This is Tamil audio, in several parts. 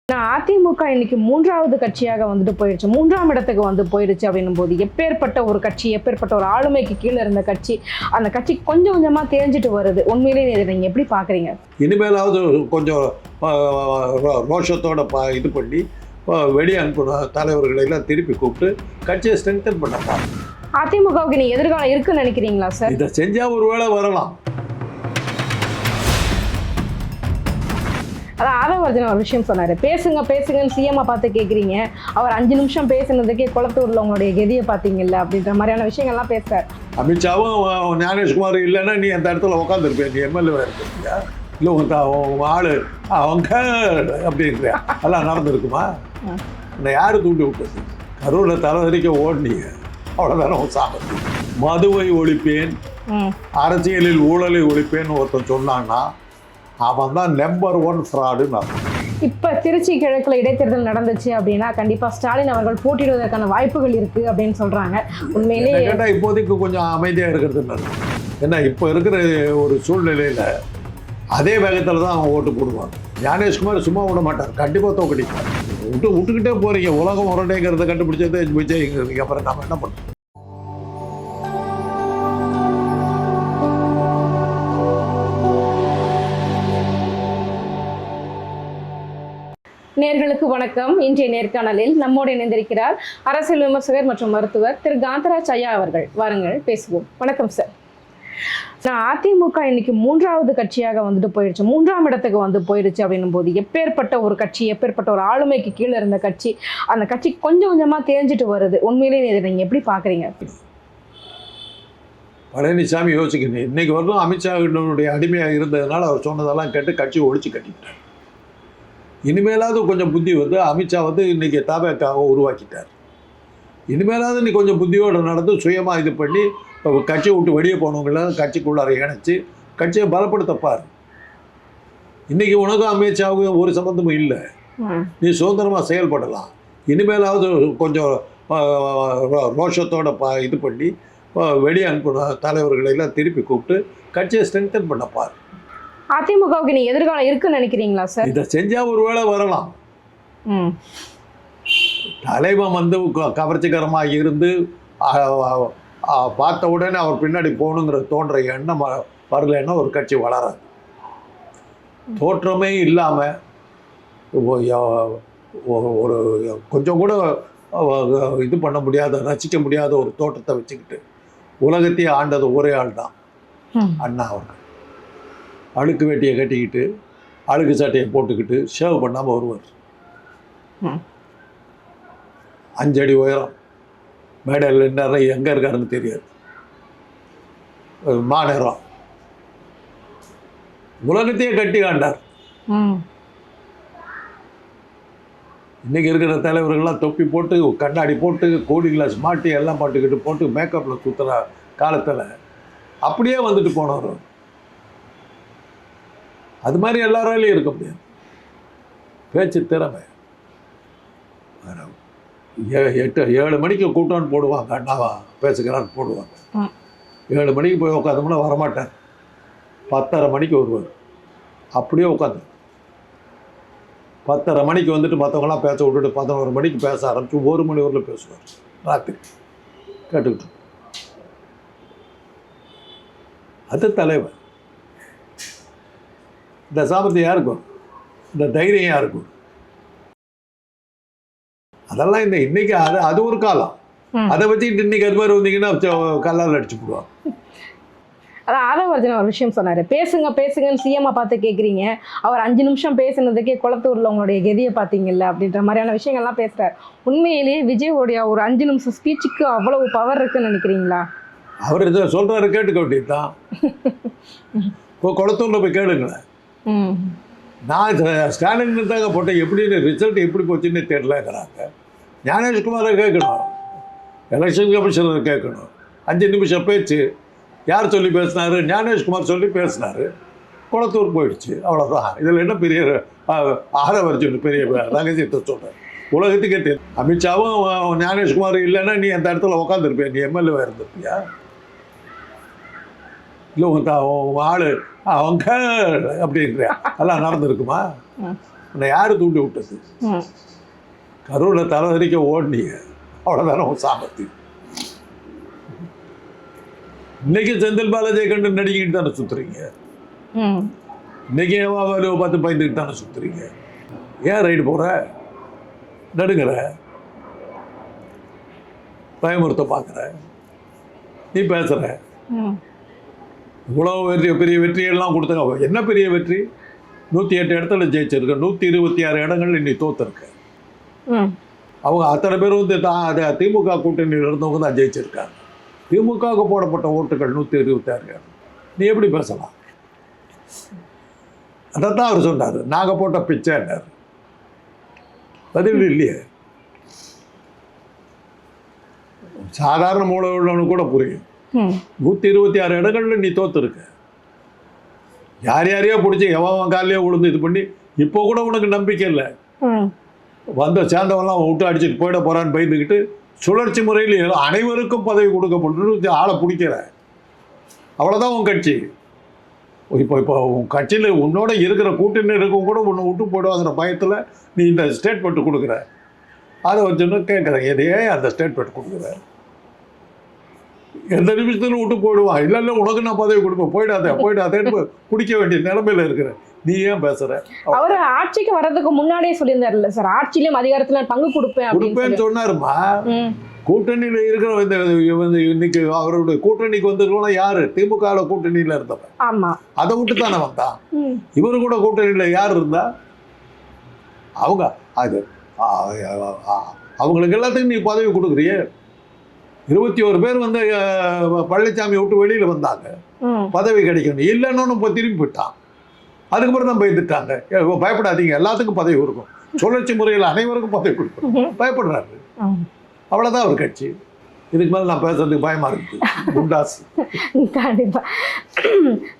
அதிமுக இன்னைக்கு மூன்றாவது கட்சியாக வந்துட்டு போயிடுச்சு, மூன்றாம் இடத்துக்கு வந்து போயிடுச்சு அப்படின்னும் போது எப்பேற்பட்ட ஒரு கட்சி, எப்பேற்பட்ட ஒரு ஆளுமைக்கு கீழே இருந்த கட்சி, அந்த கட்சி கொஞ்சம் கொஞ்சமா தேஞ்சிட்டு வருது. உண்மையிலேயே இதை நீங்க எப்படி பாக்குறீங்க? இனிமேலாவது கொஞ்சம் ரோஷத்தோட இது பண்ணி வெளியே அனுப்பின தலைவர்களை எல்லாம் திருப்பி கூப்பிட்டு கட்சியை ஸ்ட்ரென்தன் பண்ணப்பா. அதிமுகவுக்கு நீ எதிர்காலம் இருக்குன்னு நினைக்கிறீங்களா சார்? இதை செஞ்சா ஒரு வேளை வரலாம். அதான் ஆதவர்ஜன் ஒரு விஷயம் சொன்னாரு, பேசுங்க பேசுங்கன்னு சிஎம்ஐ பார்த்து கேட்குறீங்க, அவர் 5 நிமிஷம் பேசுனதுக்கே குளத்தூர்ல உங்களுடைய கெதியை பார்த்தீங்கல்ல அப்படின்ற மாதிரியான விஷயங்கள்லாம் பேசுறாரு. அமித்ஷாவும் ஞானேஷ்குமார் இல்லைன்னா நீ அந்த இடத்துல உட்காந்துருப்பேன், நீ எம்எல்ஏ இருப்பியா? இல்லை உங்க ஆளு அவங்க அப்படின்ற எல்லாம் நடந்திருக்குமா? இந்த யாரு தூண்டி விட்டது? கரூரில் தலைவரிக்க ஓடினீங்க, அவ்வளோதானே சாப்பிட்டு. மதுவை ஒழிப்பேன், அரசியலில் ஊழலை ஒழிப்பேன்னு ஒருத்தன் சொன்னான்னா அவன் தான் நம்பர் 1 ஃப்ராடுன்னு. இப்போ திருச்சி கிழக்குல இடைத்தேர்தல் நடந்துச்சு அப்படின்னா கண்டிப்பாக ஸ்டாலின் அவர்கள் போட்டியிடுவதற்கான வாய்ப்புகள் இருக்கு அப்படின்னு சொல்றாங்க. உண்மையிலேயே கேட்டால் இப்போதைக்கு கொஞ்சம் அமைதியாக இருக்கிறது நல்லது. ஏன்னா இப்போ இருக்கிற ஒரு சூழ்நிலையில் அதே வேகத்தில் தான் அவன் ஓட்டு போடுவாங்க. ஞானேஷ்குமார் சும்மா விட மாட்டார், கண்டிப்பாக தோக்கடிப்பார். விட்டுக்கிட்டே போறீங்க. உலகம் உரண்டைங்கிறத கண்டுபிடிச்சதே விஜய்ங்கிறதுக்கு அப்புறம் நம்ம என்ன பண்ணுறோம்? நேர்களுக்கு வணக்கம். இன்றைய நேர்காணலில் நம்மோடு இணைந்திருக்கிறார் அரசியல் விமர்சகர் மற்றும் மருத்துவர் திரு காந்தராஜ் ஐயா அவர்கள். வாருங்கள் பேசுவோம். வணக்கம் சார். அதிமுக இன்னைக்கு மூன்றாவது கட்சியாக வந்துட்டு போயிடுச்சு, மூன்றாம் இடத்துக்கு வந்து போயிடுச்சு அப்படின்னும் போது எப்பேற்பட்ட ஒரு கட்சி, எப்பேற்பட்ட ஒரு ஆளுமைக்கு கீழே இருந்த கட்சி, அந்த கட்சி கொஞ்சம் கொஞ்சமா தேஞ்சிட்டு வருது. உண்மையிலேயே இதை நீங்க எப்படி பாக்குறீங்க? பழனிசாமி யோசிக்கணும். இன்னைக்கு வரலும் அமித்ஷாவினுடைய அடிமையாக இருந்ததுனால அவர் சொன்னதெல்லாம் கேட்டு கட்சி ஒழிச்சு கட்டிவிட்டார். இனிமேலாவது கொஞ்சம் புத்தி வந்து அமித்ஷா வந்து இன்றைக்கி தாபேக்காவை உருவாக்கிட்டார். இனிமேலாவது நீ கொஞ்சம் புத்தியோடு நடந்து சுயமாக இது பண்ணி கட்சியை விட்டு வெளியே போனவங்கள கட்சிக்குள்ளார இணைச்சி கட்சியை பலப்படுத்தப்பார். இன்றைக்கி உனக்கும் அமித்ஷாவுக்கும் ஒரு சம்மந்தமும் இல்லை, நீ சுதந்திரமாக செயல்படலாம். இனிமேலாவது கொஞ்சம் ரோஷத்தோட இது பண்ணி வெளியே அனுப்பின தலைவர்களை எல்லாம் திருப்பி கூப்பிட்டு கட்சியை ஸ்ட்ரென்தன் பண்ணப்பார். அதிமுகவுக்கு நீ எதிர்காலம் இருக்குன்னு நினைக்கிறீங்களா சார்? இதை செஞ்சா ஒரு வேளை வரலாம். தலைவன் வந்து கவர்ச்சிகரமாக இருந்து பார்த்த உடனே அவர் பின்னாடி போகணுங்கிற தோன்ற எண்ணம் வரலைன்னா ஒரு கட்சி வளராது. தோற்றமே இல்லாமல் ஒரு கொஞ்சம் கூட இது பண்ண முடியாத, ரசிக்க முடியாத ஒரு தோற்றத்தை வச்சுக்கிட்டு உலகத்தையே ஆண்டது ஒரே ஆள் தான் அண்ணா அவர்கள். அழுக்கு வேட்டியை கட்டிக்கிட்டு அழுக்கு சட்டையை போட்டுக்கிட்டு ஷேவ் பண்ணாமல் வருவார். 5 அடி உயரம், மேடையில் என்ன எங்கே இருக்காருன்னு தெரியாது, மாநேரம், உலகத்தையே கட்டி ஆண்டார். இன்றைக்கி இருக்கிற தலைவர்கள்லாம் தொப்பி போட்டு கண்ணாடி போட்டு கோடி கிளாஸ் மாட்டி எல்லாம் போட்டுக்கிட்டு போட்டு மேக்கப்பில் சுற்றுற காலத்தில் அப்படியே வந்துட்டு போனவர். அது மாதிரி எல்லாராலையும் இருக்க முடியாது. பேச்சு திறமை. 7 மணிக்கு கூட்டம்னு போடுவாங்க, அண்ணாவா பேசுகிறான்னு போடுவாங்க. 7 மணிக்கு போய் உட்காந்தோம்னா வரமாட்டார். 10:30 மணிக்கு வருவார். அப்படியே உட்காந்து 10:30 மணிக்கு வந்துட்டு மற்றவங்களாம் பேச விட்டுட்டு 11 மணிக்கு பேச ஆரம்பிச்சு 1 மணி வரல பேசுவார். ராத்திரி கேட்டுக்கிட்டு. அது தலைவர். இந்த சாமர்த்தியம் யாருக்கும், இந்த தைரியம் யாருக்கும்? அதெல்லாம் இன்னைக்கு அது ஒரு காலம். அதை வச்சுக்கிட்டு இன்னைக்கு அது மாதிரி வந்தீங்கன்னா கல்லால் அடிச்சு போடுவாங்க. அதான் ஆதவர்ஜன் ஒரு விஷயம் சொன்னாரு, பேசுங்க பேசுங்கன்னு சிஎம்ஐ பார்த்து கேட்குறீங்க, அவர் 5 நிமிஷம் பேசுனதுக்கே குளத்தூர்ல உங்களுடைய கெதியை பார்த்தீங்கல்ல அப்படின்ற மாதிரியான விஷயங்கள்லாம் பேசுறாரு. உண்மையிலேயே விஜயோடைய ஒரு 5 நிமிஷம் ஸ்பீச்சுக்கு அவ்வளவு பவர் இருக்குன்னு நினைக்கிறீங்களா? அவர் இதை சொல்றாரு, கேட்டுக்க வேண்டியது தான். இப்போ குளத்தூர்ல போய் கேளுங்களேன். நான் ஸ்டாலின் தாங்க போட்டேன், எப்படின்னு ரிசல்ட் எப்படி போச்சுன்னு தெரியலங்கிறாங்க. ஞானேஷ்குமாரை கேட்கணும், எலெக்ஷன் கமிஷனர் கேட்கணும். 5 நிமிஷம் பேச்சு யார் சொல்லி பேசினார்? ஞானேஷ்குமார் சொல்லி பேசினார். குளத்தூர் போயிடுச்சு, அவ்வளோதான். இதில் என்ன பெரிய ஆரவர்ஜன் பெரிய ரகசியத்தை சொல்கிறேன், உலகத்துக்கே தெரியும். அமித்ஷாவும் ஞானேஷ்குமார் இல்லைன்னா நீ அந்த இடத்துல உட்காந்துருப்பியா, நீ எம்எல்ஏவாக இருந்திருப்பியா? இல்லை உங்க ஆளு அவங்க அப்படின்ற எல்லாம் நடந்திருக்குமா? உன்னை யார் தூண்டி விட்டது? ம். கரூரில் தலைவரிக்க ஓடினீங்க, அவ்வளோதானே உன் சாமர்த்தியம். இன்னைக்கு செந்தில் பாலாஜியை கண்டு நடிக்கிட்டு தானே சுற்றுறீங்க. ம். இன்னைக்கு ஏவாவை பார்த்து பயந்துக்கிட்டு தானே சுற்றுறீங்க. ஏன் ரைடு போகிற, நடுங்கிற, பயமுறுத்த பார்க்குற, நீ பேசுகிற. ம். இவ்வளோ பெரிய வெற்றியெல்லாம் கொடுத்தாங்க. என்ன பெரிய வெற்றி? 108 இடத்துல ஜெயிச்சிருக்க, 126 இடங்கள்ல நீ தோத்துருக்க. ம். அவங்க அத்தனை பேர் வந்து திமுக கூட்டணியில் இருந்தவங்க தான் ஜெயிச்சிருக்காங்க. திமுகவுக்கு போடப்பட்ட ஓட்டுகள் 126 இடம். நீ எப்படி பேசலாம்? அதைத்தான் அவர் சொன்னார், நாங்கள் போட்ட பிச்சைன்னார். பதில் இல்லையே. சாதாரண மூளை உள்ளவனு கூட புரியும். 126 இடங்கள்ல நீ தோத்துருக்க. யார் யாரையோ பிடிச்சி எவன் காலையோ விழுந்து இது பண்ணி இப்போ கூட உனக்கு நம்பிக்கை இல்லை. வந்த சேர்ந்தவெல்லாம் விட்டு அடிச்சுட்டு போயிட போகிறான்னு பயந்துக்கிட்டு சுழற்சி முறையில் அனைவருக்கும் பதவி கொடுக்கப்பட்டு ஆளை பிடிக்கிற. அவ்வளோதான் உன் கட்சி. இப்போ உன் கட்சியில் உன்னோட இருக்கிற கூட்டணி இருக்கும் கூட உன்னை விட்டு போயிடுவாங்கிற பயத்தில் நீ இந்த ஸ்டேட்மெண்ட் கொடுக்குற. அதை வச்சுன்னு கேட்குறேன், எதையே அந்த ஸ்டேட்மெண்ட் கொடுக்குற? எந்த நிமிஷத்துல விட்டு போயிடுவான். இல்லை உனக்கு நான் பதவி கொடுப்பேன், போயிடாதேன்னு குடிக்க வேண்டிய நிலைமையில இருக்கிற. நீ ஏன் பேசுற? அவர் ஆட்சிக்கு வர்றதுக்கு முன்னாடியே சொல்லியிருந்தாருல்ல சார், ஆட்சியிலும் அதிகாரத்துல பங்கு கொடுப்பேன்னு சொன்னாருமா. கூட்டணியில இருக்கிற இன்னைக்கு அவருடைய கூட்டணிக்கு வந்திருக்கோம்னா யாரு? திமுக கூட்டணியில இருந்தவன். ஆமா, அதை விட்டு தானே வந்தான். இவரு கூட கூட்டணியில யார் இருந்தா? அவங்க அது அவங்களுக்கு எல்லாத்துக்கும் நீ பதவி கொடுக்குறிய. 21 பேர் வந்து பழனிசாமி விட்டு வெளியில வந்தாங்க, பதவி கிடைக்கணும் இல்லைன்னு இப்போ திரும்பி போயிட்டான். அதுக்கப்புறம் தான் பயந்துட்டாங்க. பயப்படாதீங்க, எல்லாத்துக்கும் பதவி கொடுக்கும், சுழற்சி முறையில் அனைவருக்கும் பதவி கொடுக்கும் பயப்படுறாரு. அவ்வளோதான் அவர் கட்சி. இதுக்கு மேலே நான் பேசுறதுக்கு பயமா இருக்கு. குண்டாஸ். கண்டிப்பா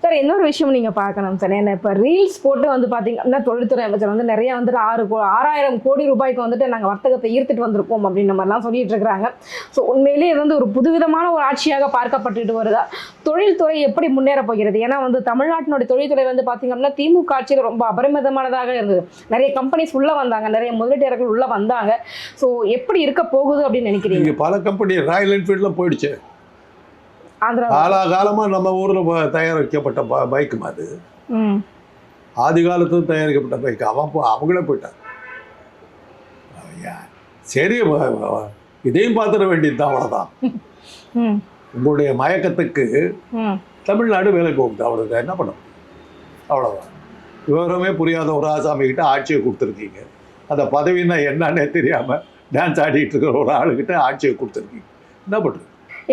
சார். இன்னொரு விஷயம் நீங்க பார்க்கணும் சார், ஏன்னா இப்போ ரீல்ஸ் போட்டு வந்து பார்த்தீங்கன்னா தொழில்துறை அமைச்சர் வந்து நிறைய வந்துட்டு 6,000 கோடி ரூபாய்க்கு வந்துட்டு நாங்கள் வர்த்தகத்தை ஈர்த்துட்டு வந்திருக்கோம் அப்படின்ற மாதிரிலாம் சொல்லிட்டு இருக்கிறாங்க. ஸோ உண்மையிலேயே இது வந்து ஒரு புதுவிதமான ஒரு ஆட்சியாக பார்க்கப்பட்டுட்டு வருதா? தொழில்துறை எப்படி முன்னேற போகிறது? ஏன்னா வந்து தமிழ்நாட்டினுடைய தொழில்துறை வந்து பார்த்தீங்கன்னா திமுக ஆட்சியில் ரொம்ப அபரிமிதமானதாக இருந்தது. நிறைய கம்பெனிஸ் உள்ள வந்தாங்க, நிறைய முதலீட்டாளர்கள் உள்ள வந்தாங்க. ஸோ எப்படி இருக்க போகுது அப்படின்னு நினைக்கிறீங்க? பல கம்பெனி ராயல் என்ஃபீல்ட்லாம் போயிடுச்சு. காலகாலமா நம்ம ஊர்ல தயாரிக்கப்பட்ட பைக் அது. ஆதி காலத்துல தயாரிக்கப்பட்ட பைக். அவங்களே போயிட்டாங்க. சரி, இதையும் பார்த்துட வேண்டியதுதான். அவ்வளவுதான். உங்களுடைய மயக்கத்துக்கு தமிழ்நாடு வேலை போகுது, அவ்வளவுதான். என்ன பண்ண முடியும்? அவ்வளவுதான். விவரமே புரியாத ஒரு ஆசாமி கிட்ட ஆட்சியை கொடுத்துருக்கீங்க. அந்த பதவின்னா என்னன்னே தெரியாம டான்ஸ் ஆடிட்டு இருக்கிற ஒரு ஆளுகிட்ட ஆட்சியை கொடுத்துருக்கீங்க. என்ன பண்ணுறது?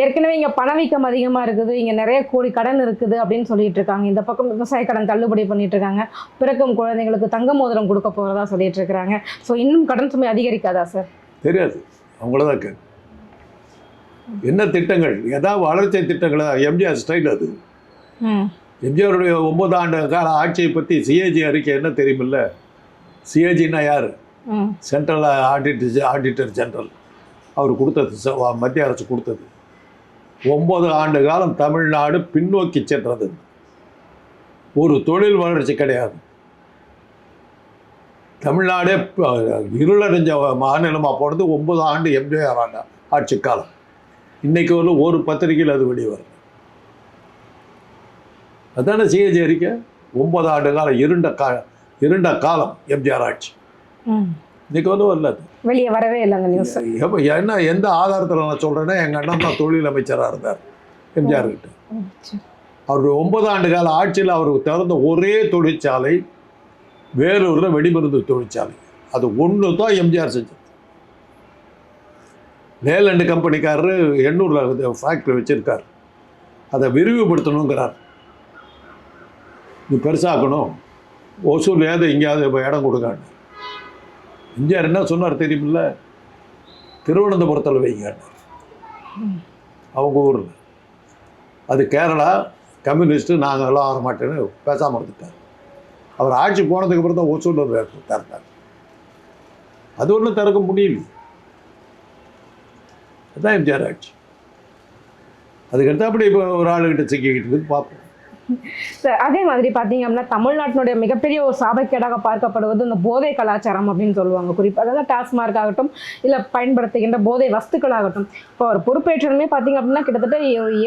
ஏற்கனவே இங்கே பணவீக்கம் அதிகமாக இருக்குது, இங்கே நிறைய கோடி கடன் இருக்குது அப்படின்னு சொல்லிட்டு இருக்காங்க. இந்த பக்கம் விவசாய கடன் தள்ளுபடி பண்ணிட்டு இருக்காங்க, பிறக்கும் குழந்தைங்களுக்கு தங்க மோதிரம் கொடுக்க போகிறதா சொல்லிட்டு இருக்கிறாங்க. ஸோ இன்னும் கடன் சுமை அதிகரிக்காதா சார்? தெரியாது, அவங்களதான் கேட்கு. என்ன திட்டங்கள், ஏதாவது வளர்ச்சி திட்டங்களா? எம்ஜிஆர் ஸ்டைல் அது. எம்ஜிஆருடைய 9 ஆண்டு கால ஆட்சியை பற்றி சிஏஜி அறிக்கை என்ன தெரியுமில்ல? சிஏஜின்னா யார்? Central auditor general. அவர் கொடுத்தது, மத்திய அரசு கொடுத்தது. 9 ஆண்டு காலம் தமிழ்நாடு பின்னோக்கி சென்றது. ஒரு தொழில் வளர்ச்சி கிடையாது. தமிழ்நாடே இருளடைஞ்ச மாநிலமாக போனது 9 ஆண்டு எம்ஜிஆர் ஆட்சி காலம். இன்னைக்கு ஒரு பத்திரிகையில் அது வெளியே வருது. அதான சிஏஜி அறிக்கை. 9 ஆண்டு காலம் இருண்ட காலம் எம்ஜிஆர் ஆட்சி. இன்னைக்கு வரல, அது வெளியே வரவே இல்லை அந்த நியூஸ். என்ன எந்த ஆதாரத்தில் நான் சொல்கிறேன்னா, எங்கள் அண்ணன் தான் தொழில் அமைச்சராக இருந்தார் எம்ஜிஆர் கிட்ட. அவருடைய 9 ஆண்டு கால ஆட்சியில் அவருக்கு திறந்த ஒரே தொழிற்சாலை வேலூரில் வெடிமருந்து தொழிற்சாலை. அது ஒன்று தான் எம்ஜிஆர் செஞ்சது. லேலண்டு கம்பெனிக்காரரு எண்ணூரில் ஃபேக்ட்ரி வச்சுருக்கார். அதை விரிவுபடுத்தணுங்கிறார். நீ பெருசாக்கணும், ஒசூல் ஏது எங்கேயாவது இடம் கொடுக்கான்னு. எம்ஜிஆர் என்ன சொன்னார் தெரியுமில்ல? திருவனந்தபுரத்தில் வைங்க, அவங்க ஊரில். அது கேரளா கம்யூனிஸ்ட்டு, நாங்கள் எல்லாம் வர மாட்டேன்னு பேசாமல் இருந்துட்டார். அவர் ஆட்சி போனதுக்கு அப்புறம் தான் ஒசூலில் திறந்தார். அது ஒன்றும் திறக்க முடியல. அதுதான் எம்ஜிஆர் ஆட்சி. அதுக்கடுத்து அப்படி இப்போ ஒரு ஆளுகிட்ட சிக்கிக்கிட்டு பார்ப்போம். அதே மாதிரி பார்த்தீங்க அப்படின்னா தமிழ்நாட்டினுடைய மிகப்பெரிய ஒரு சாபக்கேடாக பார்க்கப்படுவது இந்த போதை கலாச்சாரம் அப்படின்னு சொல்லுவாங்க. குறிப்பாக அதாவது டாஸ்மார்க் ஆகட்டும், இல்லை பயன்படுத்துகின்ற போதை வஸ்துக்களாகட்டும். இப்போ ஒரு பொறுப்பேற்றமே பார்த்தீங்க அப்படின்னா கிட்டத்தட்ட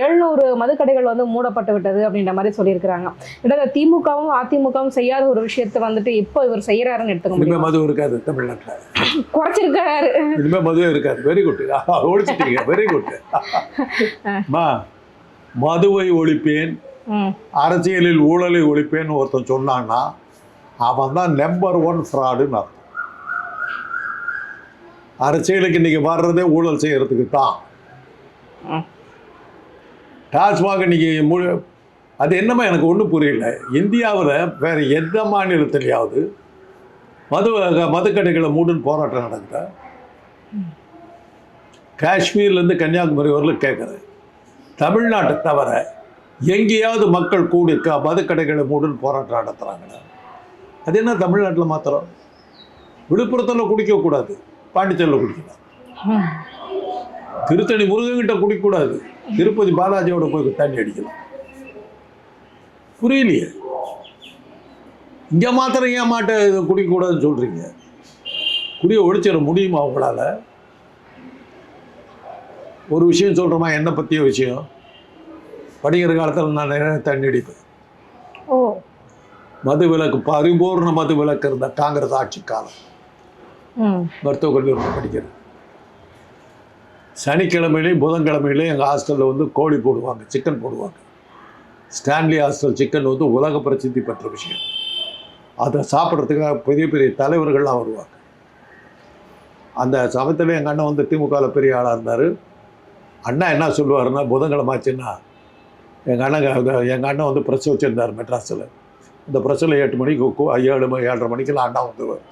700 மதுக்கடைகள் வந்து மூடப்பட்டு விட்டது அப்படின்ற மாதிரி சொல்லியிருக்கிறாங்க. கிட்டத்தட்ட திமுகவும் அதிமுகவும் செய்யாத ஒரு விஷயத்தை வந்துட்டு இப்போ இவர் செய்யறாருன்னு எடுத்துக்க முடியும். மது இருக்காது தமிழ்நாட்டில், குறைச்சிருக்காரு. இனிமே மது இருக்காது. வெரி குட், ஒழிச்சிட்டீங்க. Very good. மதுவை ஒழிப்பேன், அரசியலில் ஊழலை ஒழிப்பேன்னு ஒருத்தன் சொன்னான்னா அவன் தான் நம்பர் 1 ஃப்ராடுன்னு அர்த்தம். அரசியலுக்கு இன்னைக்கு வர்றதே ஊழல் செய்யறதுக்கு தான். டாஸ்மாக் இன்னைக்கு அது என்னமா எனக்கு ஒன்றும் புரியல. இந்தியாவில் வேற எந்த மாநிலத்திலேயாவது மதுக்கடைகளை மூடுன்னு போராட்டம் நடக்குதா? காஷ்மீர்லேருந்து கன்னியாகுமரி வரலும் கேட்குறேன். தமிழ்நாட்டை தவிர எங்கேயாவது மக்கள் கூடி மதுக்கடைகளை மூடுன்னு போராட்டம் நடத்துகிறாங்களா? அது என்ன தமிழ்நாட்டில் மாத்திரம்? விழுப்புரத்தில் குடிக்கக்கூடாது, பாண்டிச்சேரியில் குடிக்கலாம். திருத்தணி முருகன்கிட்ட குடிக்கக்கூடாது, திருப்பதி பாலாஜியோட போய் தண்ணி அடிக்கலாம். புரியலையே. இங்கே மாத்திரம் ஏன் மாட்டை குடிக்கக்கூடாதுன்னு சொல்கிறீங்க? குடியை ஒழிச்சிட முடியுமா அவங்களால? ஒரு விஷயம் சொல்கிறோமா, என்னை பற்றிய விஷயம். படிக்கிற காலத்தில் நான் நிறைய தண்ணி அடிப்பேன். மது விலக்கு, பரிபூர்ண மது விலக்கு இருந்த காங்கிரஸ் ஆட்சி காலம். மருத்துவக் கல்லூரியில் படிக்கிறேன். சனிக்கிழமையிலையும் புதன்கிழமையிலையும் எங்கள் ஹாஸ்டலில் வந்து கோழி போடுவாங்க, சிக்கன் போடுவாங்க. ஸ்டான்லி ஹாஸ்டல் சிக்கன் வந்து உலக பிரசித்தி பெற்ற விஷயம். அதை சாப்பிட்றதுக்காக பெரிய பெரிய தலைவர்கள்லாம் வருவாங்க. அந்த சமயத்தில் எங்கள் அண்ணன் வந்து திமுகவில் பெரிய ஆளாக இருந்தார். அண்ணா என்ன சொல்லுவாருன்னா, புதன்கிழமை ஆச்சுன்னா எங்கள் அண்ணன் வந்து ப்ரெஸ் வச்சுருந்தார் மெட்ராஸில். இந்த ப்ரெஸ்ஸில் 8 மணிக்கு 7:30 மணிக்கெல்லாம் அண்ணா வந்துடுவார்.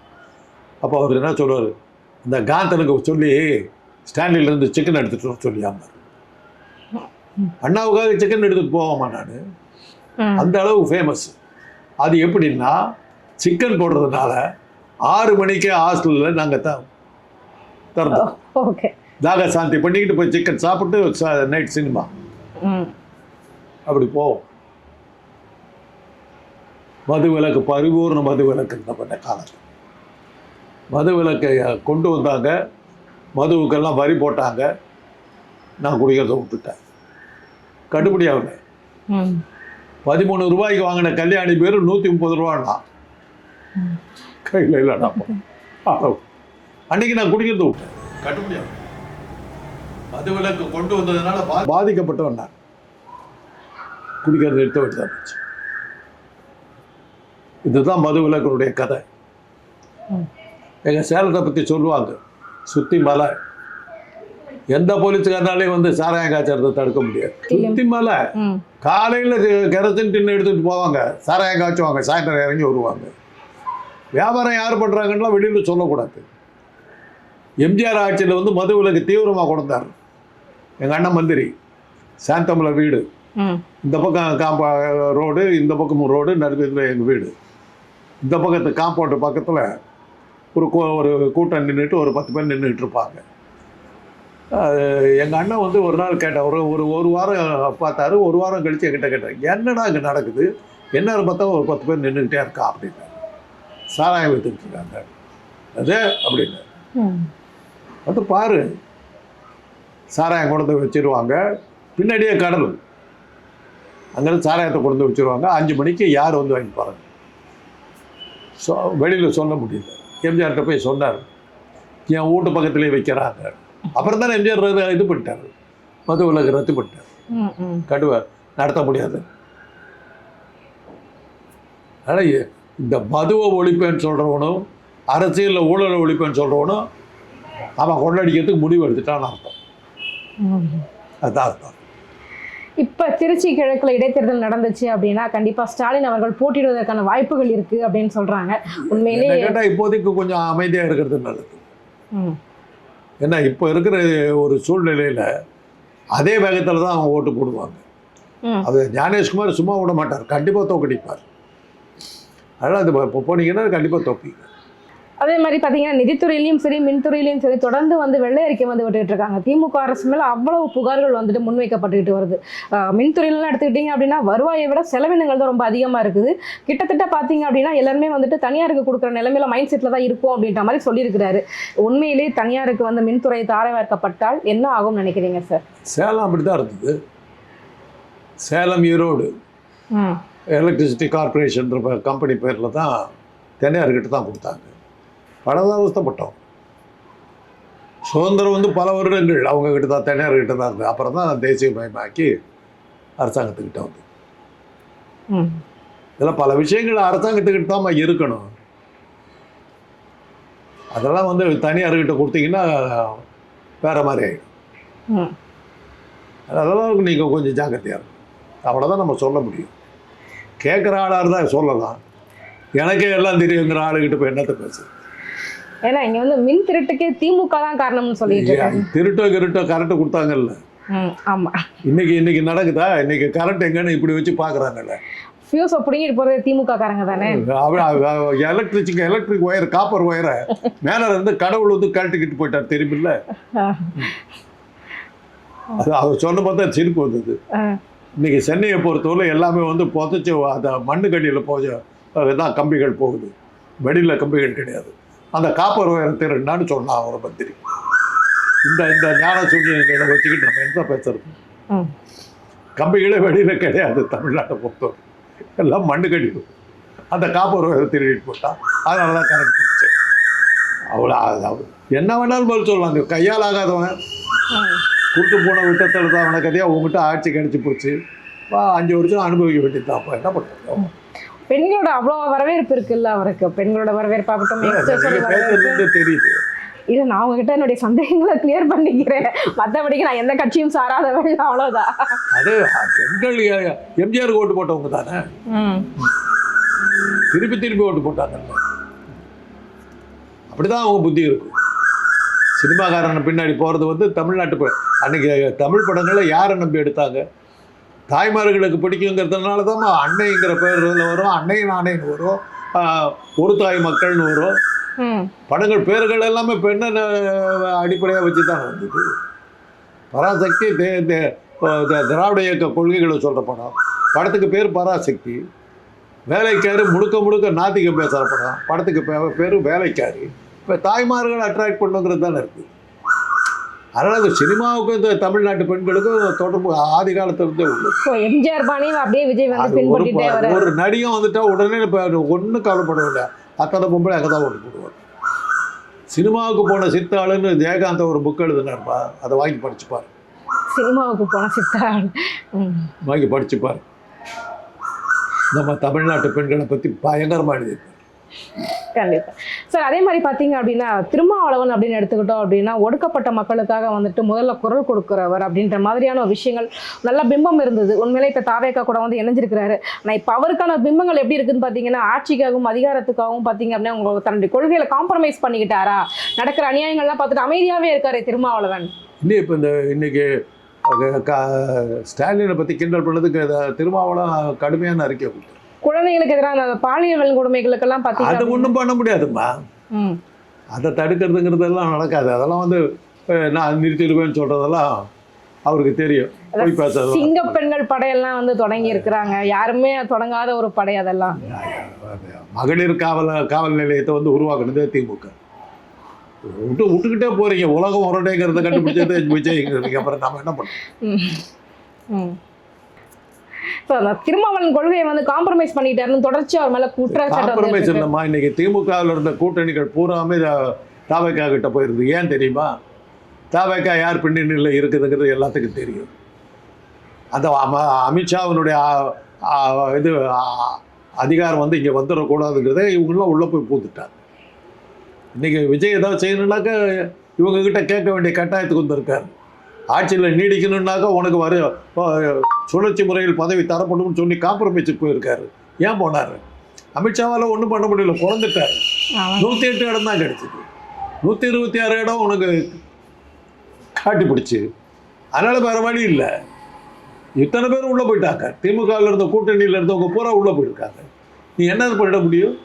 அப்போ அவர் என்ன சொல்லுவார், இந்த காந்தனுக்கு சொல்லி ஸ்டான்லியிலேருந்து சிக்கன் எடுத்துகிட்டு வர சொல்லியாமல். அண்ணாவுக்காக சிக்கன் எடுத்துகிட்டு போவோமா நான்? அந்த அளவுக்கு ஃபேமஸ். அது எப்படின்னா, சிக்கன் போடுறதுனால 6 மணிக்கே ஹாஸ்டலில் நாங்கள் திறந்தோம். தாக சாந்தி பண்ணிக்கிட்டு போய் சிக்கன் சாப்பிட்டு நைட் சினிமா அப்படி போவோம். மது விலக்கு, பரிபூர்ண மது விலக்கு இருந்தப்பட்ட காலத்தில் மது விலக்கை கொண்டு வந்தாங்க. மதுவுக்கெல்லாம் வரி போட்டாங்க. நான் குடிக்கிறத விட்டுட்டேன். கட்டுப்படி ஆகல. 13 ரூபாய்க்கு வாங்கின கல்யாணி பேர் 130 ரூபான்னா கையில் இல்லைடா. அன்னைக்கு நான் குடிக்கிறது விட்டேன். கட்டுப்படி ஆகல. மது விலக்கு கொண்டு வந்ததுனால பாதிக்கப்பட்டவன் நான். குடிக்கிறது எடுத்து விட்டு தான் போச்சு. இதுதான் மது விலக்கினுடைய கதை. எங்கள் சேலத்தை பற்றி சொல்லுவாங்க, சுத்தி மலை. எந்த போலீஸுக்காரனாலே வந்து சாராயம் காய்ச்சறதை தடுக்க முடியாது. சுத்தி மலை காலையில் கெரசின் டின்னு எடுத்துகிட்டு போவாங்க, சாராயம் காய்ச்சுவாங்க, சாயந்தரம் இறங்கி வருவாங்க. வியாபாரம் யார் பண்ணுறாங்கன்னா வெளியில் சொல்லக்கூடாது. எம்ஜிஆர் ஆட்சியில் வந்து மது விலக்கு தீவிரமாக கொடுத்தார். எங்கள் அண்ணன் மந்திரி சாந்தமலை வீடு, இந்த பக்கம் ரோடு, இந்த பக்கம் ரோடு, நடுவில் எங்கள் வீடு. இந்த பக்கத்து காம்பவுண்டு பக்கத்தில் ஒரு கூட்டம் நின்றுட்டு ஒரு 10 பேர் நின்றுட்டு இருப்பாங்க. எங்கள் அண்ணன் வந்து ஒரு நாள் கேட்டார், ஒரு வாரம் பார்த்தாரு. ஒரு வாரம் கழித்து என்கிட்ட கேட்டார், என்னடா இங்கே நடக்குது? என்ன பார்த்தா ஒரு 10 பேர் நின்றுக்கிட்டே இருக்கா அப்படின்னா. சாராயம் வைத்துக்கிட்டு இருக்காங்க அது அப்படின்னு. வந்து பாரு, சாராயம் கொண்டு வந்து வச்சிருவாங்க. பின்னாடியே கடல், அங்கேருந்து சாராயத்தை கொண்டு வந்து வச்சுருவாங்க. 5 மணிக்கு யார் வந்து வாங்கி பாருங்க. வெளியில் சொல்ல முடியல. எம்ஜிஆர்கிட்ட போய் சொன்னார், என் வீட்டு பக்கத்துலேயே வைக்கிறாங்க. அப்புறம் தானே எம்ஜிஆர் இது பண்ணிட்டார், மது விலக்கு ரத்து பண்ணிட்டார். கடுவை நடத்த முடியாது. ஆனால் இந்த மதுவை ஒழிப்பேன்னு சொல்கிறவனும் அரசியலில் ஊழலை ஒழிப்பேன்னு சொல்கிறவனும் அவன் கொள்ளடிக்கிறதுக்கு முடிவு எடுத்துட்டான்னு அர்த்தம். அதுதான் அர்த்தம். இப்போ திருச்சி கிழக்குல இடைத்தேர்தல் நடந்துச்சு அப்படின்னா கண்டிப்பாக ஸ்டாலின் அவர்கள் போட்டியிடுவதற்கான வாய்ப்புகள் இருக்குது அப்படின்னு சொல்கிறாங்க. உண்மையிலேயே கேட்டால் இப்போதைக்கு கொஞ்சம் அமைதியாக இருக்கிறது நல்லது. ஏன்னா இப்போ இருக்கிற ஒரு சூழ்நிலையில் அதே வேகத்தில் தான் அவங்க ஓட்டு போடுவாங்க. அது ஞானேஷ்குமார் சும்மா விட மாட்டார், கண்டிப்பாக தோக்கடிப்பார். அதனால் அது இப்போ போனீங்கன்னா கண்டிப்பாக தோப்பீங்க. அதே மாதிரி பார்த்தீங்கன்னா நிதித்துறையிலையும் சரி மின்துறையிலையும் சரி தொடர்ந்து வந்து வெள்ளை அறிக்கை வந்து விட்டுட்டு இருக்காங்க. திமுக அரசு மேலே அவ்வளவு புகார்கள் வந்துட்டு முன்வைக்கப்பட்டுக்கிட்டு வருது. மின்துறையிலாம் எடுத்துக்கிட்டிங்க அப்படின்னா வருவாயை விட செலவினங்கள் தான் ரொம்ப அதிகமாக இருக்குது. கிட்டத்தட்ட பார்த்தீங்க அப்படின்னா எல்லாருமே வந்துட்டு தனியாருக்கு கொடுக்குற நிலைமையில மைண்ட் செட்டில் தான் இருக்கும் அப்படின்ற மாதிரி சொல்லியிருக்கிறாரு. உண்மையிலே தனியாருக்கு வந்து மின்துறை தாரை வார்க்கப்பட்டால் என்ன ஆகும்னு நினைக்கிறீங்க சார்? சேலம் அப்படி தான் இருந்தது. Salem Erode electricity corporation company பேரில் தான் தனியார்கிட்ட தான் கொடுத்தாங்க. பலதான் அவஸ்தப்பட்டோம். சுதந்திரம் வந்து பல வருடங்கள் அவங்கக்கிட்ட தான் தனியார்கிட்ட தான் இருந்தது. அப்புறம் தான் தேசியமயமாக்கி அரசாங்கத்துக்கிட்ட வந்து இதெல்லாம் பல விஷயங்கள் அரசாங்கத்துக்கிட்ட தான் இருக்கணும். அதெல்லாம் வந்து தனியார்கிட்ட கொடுத்தீங்கன்னா வேற மாதிரி ஆகிடும். அதெல்லாம் நீங்கள் கொஞ்சம் ஜாக்கிரதையாக இருக்கும். அவ்வளோதான் நம்ம சொல்ல முடியும். கேட்குற ஆளாக இருந்தால் சொல்லலாம். எனக்கே எல்லாம் தெரியுங்கிற ஆளுகிட்ட போய் என்னத்தை பேசு. ஏன்னா இங்க வந்து மின் திருட்டுக்கே திமுக தான் காரணம்னு சொல்லிட்டு இருக்காங்க. திருட்டோ கரண்ட் கொடுத்தாங்கல்ல. ஆமா, இன்னைக்கு நடக்குதா? இன்னைக்கு கரண்ட் எங்கன்னு இப்படி வச்சு பாக்குறாங்கல்ல. ஃபியூஸ் பிடிங்கிட்டு போறது திமுக காரங்க தானே. எலக்ட்ரிக் ஒயர், காப்பர் ஒயரை மேல இருந்து கடவுள் வந்து கழட்டிக்கிட்டு போயிட்டார் தெரியுமில்ல. அது அவர் சொன்ன பார்த்தா சிரிப்பு வந்தது. இன்னைக்கு சென்னையை பொறுத்தவரை எல்லாமே வந்து புதைச்சி அந்த மண்ணுக்கடியில் தான் கம்பிகள் போகுது. வெளியில் கம்பிகள் கிடையாது. அந்த காப்பர் ஒயரை திருடினான்னு சொன்னான் அவரை பத்திரி. இந்த ஞான சூழ்நிலைகளை வச்சுக்கிட்டு நம்ம என்ன பேசுறது? கம்பிகளே வெளியில் கிடையாது தமிழ்நாட்டை பொறுத்தவரை. எல்லாம் மண்ணுக்கடி. அந்த காப்பர் ஒயரை திருடிட்டு போட்டான். அதனால தான் கரெக்ட் போச்சு. அவ்வளோ என்ன வேணாலும் பதில் சொல்லலாம். அந்த கையால் ஆகாதவன் கூட்டு போன விட்டத்தில் தான் அவனை கதையாக உங்ககிட்ட ஆட்சி கிடைச்சி போச்சு. 5 வருஷம் அனுபவிக்க வேண்டியதுதான். அப்போ என்ன பண்ணுறது? பெண்களோட அவ்வளோ வரவேற்பு இருக்குல்ல அவருக்கு. பெண்களோட வரவேற்பாகட்டும் தெரியுது. இல்லை, நான் உங்ககிட்ட என்னுடைய சந்தேகங்களை கிளியர் பண்ணிக்கிறேன். மற்றபடிக்கு நான் எந்த கட்சியும் சாராதவள், அவ்வளோதான். அது பெண்கள் எம்ஜிஆருக்கு ஓட்டு போட்டவங்க தானே. திருப்பி ஓட்டு போட்டாங்கல்ல. அப்படிதான் அவங்க புத்தி இருக்கும். சினிமாக்காரன் பின்னாடி போகிறது வந்து தமிழ்நாட்டு அன்னைக்கு தமிழ் படங்களை யாரை நம்பி எடுத்தாங்க? தாய்மார்களுக்கு பிடிக்குங்கிறதுனால தான் அன்னைங்கிற பேரில் வரும். அன்னை நானேன்னு வரும். ஒரு தாய் மக்கள்னு வரும். படங்கள் பேர்கள் எல்லாமே பெண்ணை அடிப்படையாக வச்சு தான் வந்தது. பராசக்தி திராவிட இயக்க கொள்கைகளை சொல்கிற படத்துக்கு பேர் பராசக்தி. வேலைக்காரி முழுக்க நாத்திக பேசுகிற படத்துக்கு பேர் வேலைக்காரி. இப்போ தாய்மார்கள் அட்ராக்ட் பண்ணுங்கிறது தானே இருக்குது. அதனால சினிமாவுக்கு இந்த தமிழ்நாட்டு பெண்களுக்கும் தொடர்பு ஆதி காலத்திலிருந்தே உள்ளது. எம்ஜிஆர் பாணியும் அப்படியே விஜய் வந்து பின்பற்றிட்டே வராரு. ஒரு நடிகம் வந்துட்டா உடனே ஒன்றும் கவலைப்படவில்லை. அத்தனை பொம்பளை அங்கே தான் ஓட்டு போடுவார். சினிமாவுக்கு போன சித்தாளுன்னு ஜெயகாந்த் ஒரு புக் எழுதுனார்ப்பா. அதை வாங்கி படிச்சுப்பார். சினிமாவுக்கு போன சித்தாள் வாங்கி படிச்சுப்பார். நம்ம தமிழ்நாட்டு பெண்களை பற்றி பயங்கரமாக எழுதியிருப்பார். கண்டிப்பா சார். அதே மாதிரி பார்த்தீங்க அப்படின்னா திருமாவளவன் அப்படின்னு எடுத்துக்கிட்டோம் அப்படின்னா ஒடுக்கப்பட்ட மக்களுக்காக வந்துட்டு முதல்ல குரல் கொடுக்குறவர் அப்படின்ற மாதிரியான விஷயங்கள் நல்ல பிம்பம் இருந்தது. உண்மையிலே இப்போ தாவேக்கா கூட வந்து இணைஞ்சிருக்கிறாரு. ஆனால் இப்போ அவருக்கான பிம்பங்கள் எப்படி இருக்குன்னு பார்த்தீங்கன்னா ஆட்சிக்காகவும் அதிகாரத்துக்காகவும் பார்த்தீங்க அப்படின்னா உங்களுக்கு தன்னுடைய கொள்கையில காம்ப்ரமைஸ் பண்ணிக்கிட்டாரா? நடக்கிற அநியாயங்கள்லாம் பார்த்துட்டு அமைதியாகவே இருக்காரு திருமாவளவன். இன்னும் இப்போ இன்னைக்கு ஸ்டாலினை பற்றி கிண்டல் பண்ணதுக்கு திருமாவளவன் கடுமையான அறிக்கை கொடுத்தார். குழந்தைகளுக்கு எதிரான பாலியல் வன்கொடுமைகளுக்கெல்லாம் பார்த்தீங்கன்னா அது ஒன்றும் பண்ண முடியாதும்மா. அதை தடுக்கிறதுங்கிறதெல்லாம் நடக்காது. அதெல்லாம் வந்து நான் நிறுத்திடுவேன்னு சொல்றதெல்லாம் அவருக்கு தெரியும். சிங்க பெண்கள் படையெல்லாம் வந்து தொடங்கி இருக்கிறாங்க. யாருமே தொடங்காத ஒரு படை. அதெல்லாம் மகளிர் காவல் நிலையத்தை வந்து உருவாக்குனதே திமுக. விட்டுக்கிட்டே போறீங்க. உலகம் உரடைங்கிறத கண்டுபிடிச்சது விஜய்ங்கிறதுக்கு அப்புறம் நம்ம என்ன பண்ணோம்? திருமாவளவன் கொள்கையை வந்து காம்ப்ரமைஸ் பண்ணிட்டாருன்னு தொடர்ச்சி அவர் மேல காம்ப்ரமைஸ் இல்லைம்மா. இன்னைக்கு திமுகவில் இருந்த கூட்டணிகள் பூராமே தாவேக்கா கிட்ட போயிருது. ஏன் தெரியுமா? தாவேக்கா யார் பின்னணியில் இருக்குதுங்கிறது எல்லாத்துக்கும் தெரியும். அந்த அமித்ஷாவினுடைய இது அதிகாரம் வந்து இங்கே வந்துடக்கூடாதுங்கிறத இவங்களாம் உள்ளே போய் பூத்துட்டாங்க. இன்னைக்கு விஜய் ஏதாவது செய்யணுன்னாக்கா இவங்ககிட்ட கேட்க வேண்டிய கட்டாயத்துக்கு வந்திருக்காரு. ஆட்சியில் நீடிக்கணுன்னாக்கா உனக்கு சுழற்சி முறையில் பதவி தரப்படும்னு சொல்லி காம்ப்ரமைஸுக்கு போயிருக்காரு. ஏன் போனார்? அமித்ஷாவால் ஒன்றும் பண்ண முடியல, குறைந்துட்டார். 108 இடம் தான் கிடைச்சிது. 126 இடம் உனக்கு காட்டி பிடிச்சி. அதனால் வேறு வழி இல்லை. இத்தனை பேர் உள்ளே போயிட்டாங்க. திமுகவில் இருந்த கூட்டணியில் இருந்தவங்க பூரா உள்ளே போயிருக்காங்க. நீ என்ன பண்ணிட முடியும்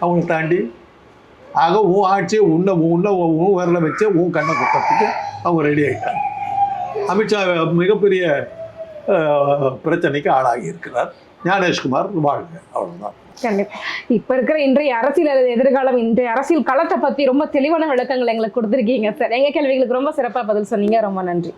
அவங்களை தாண்டி? ஆக உன் ஆட்சியை உன்னை உன் வரல வச்சு உன் கண்ணை குத்துறதுக்கு அவங்க ரெடி ஆகிட்டாங்க. அமித்ஷா மிகப்பெரிய பிரச்சனைக்கு ஆளாகி இருக்கிறார். ஞானேஷ்குமார் வாழ்க, அவ்வளவுதான். கண்டிப்பா. இப்ப இருக்கிற இன்றைய அரசியல் எதிர்காலம், இன்றைய அரசியல் களத்தை பத்தி ரொம்ப தெளிவான விளக்கங்கள் எங்களுக்கு கொடுத்துருக்கீங்க சார். எங்க கேள்விகளுக்கு ரொம்ப சிறப்பா பதில் சொன்னீங்க. ரொம்ப நன்றி.